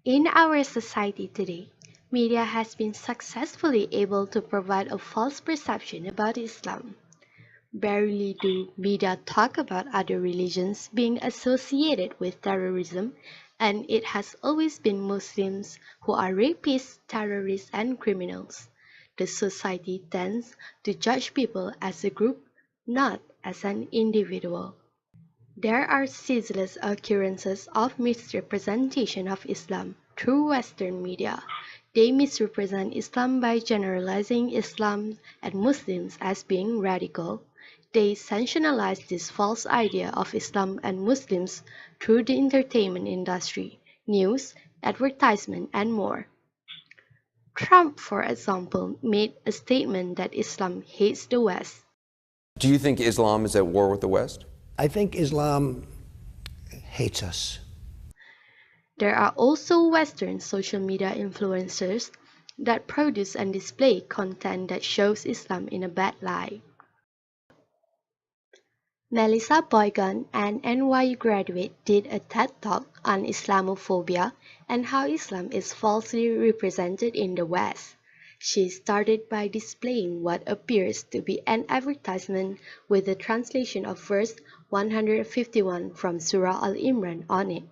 In our society today, media has been successfully able to provide a false perception about Islam. Rarely do media talk about other religions being associated with terrorism, and it has always been Muslims who are rapists, terrorists, and criminals. The society tends to judge people as a group, not as an individual. There are ceaseless occurrences of misrepresentation of Islam through Western media. They misrepresent Islam by generalizing Islam and Muslims as being radical. They sensationalize this false idea of Islam and Muslims through the entertainment industry, news, advertisement, and more. Trump, for example, made a statement that Islam hates the West. Do you think Islam is at war with the West? I think Islam hates us. There are also Western social media influencers that produce and display content that shows Islam in a bad light. Melissa Boygan, an NYU graduate, did a TED Talk on Islamophobia and how Islam is falsely represented in the West. She started by displaying what appears to be an advertisement with the translation of verse 151 from Surah Al-Imran on it.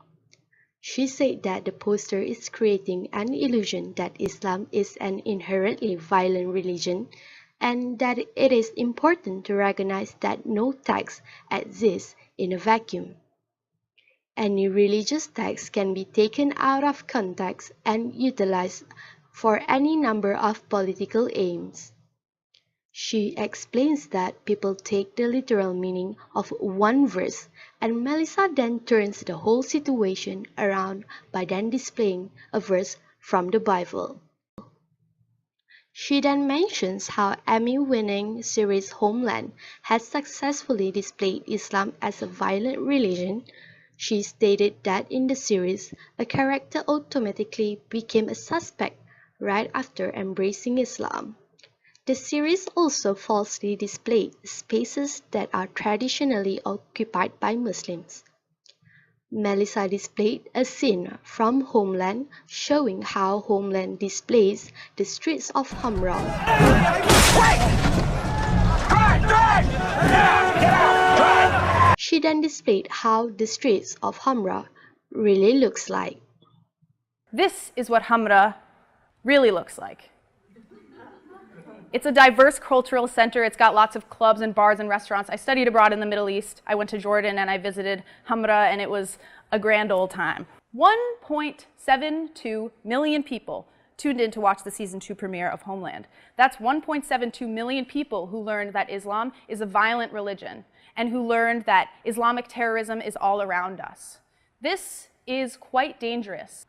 She said that the poster is creating an illusion that Islam is an inherently violent religion and that it is important to recognize that no text exists in a vacuum. Any religious text can be taken out of context and utilized for any number of political aims. She explains that people take the literal meaning of one verse, and Melissa then turns the whole situation around by then displaying a verse from the Bible. She then mentions how Emmy-winning series Homeland has successfully displayed Islam as a violent religion. She stated that in the series, a character automatically became a suspect right after embracing Islam. The series also falsely displayed spaces that are traditionally occupied by Muslims. Melissa displayed a scene from Homeland showing how Homeland displays the streets of Hamra. She then displayed how the streets of Hamra really looks like. This is what Hamra really looks like. It's a diverse cultural center. It's got lots of clubs and bars and restaurants. I studied abroad in the Middle East. I went to Jordan and I visited Hamra, and it was a grand old time. 1.72 million people tuned in to watch the season 2 premiere of Homeland. That's 1.72 million people who learned that Islam is a violent religion and who learned that Islamic terrorism is all around us. This is quite dangerous.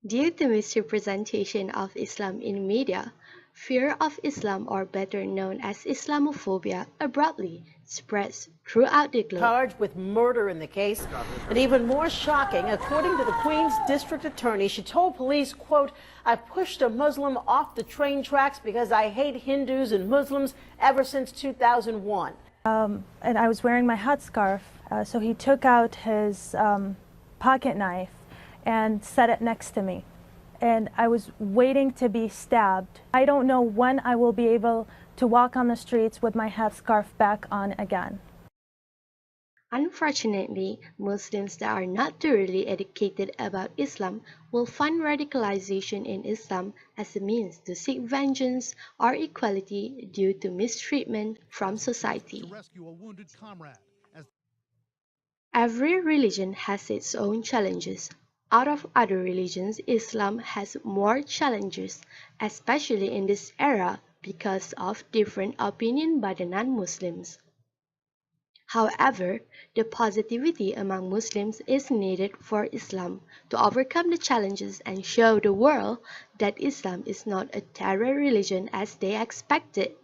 Due to misrepresentation of Islam in media, fear of Islam, or better known as Islamophobia, abruptly spreads throughout the globe. Charged with murder in the case. And even more shocking, according to the Queens District Attorney, she told police, quote, "I pushed a Muslim off the train tracks because I hate Hindus and Muslims ever since 2001. And I was wearing my headscarf, so he took out his pocket knife and set it next to me. And I was waiting to be stabbed. I don't know when I will be able to walk on the streets with my headscarf back on again." Unfortunately, Muslims that are not thoroughly educated about Islam will find radicalization in Islam as a means to seek vengeance or equality due to mistreatment from society. Every religion has its own challenges. Out of other religions, Islam has more challenges, especially in this era because of different opinion by the non-Muslims. However, the positivity among Muslims is needed for Islam to overcome the challenges and show the world that Islam is not a terror religion as they expected.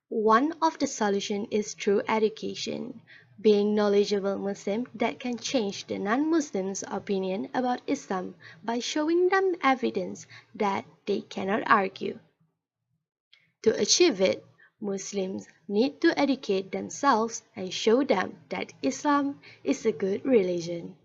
One of the solutions is through education. Being knowledgeable Muslim that can change the non-Muslims' opinion about Islam by showing them evidence that they cannot argue. To achieve it, Muslims need to educate themselves and show them that Islam is a good religion.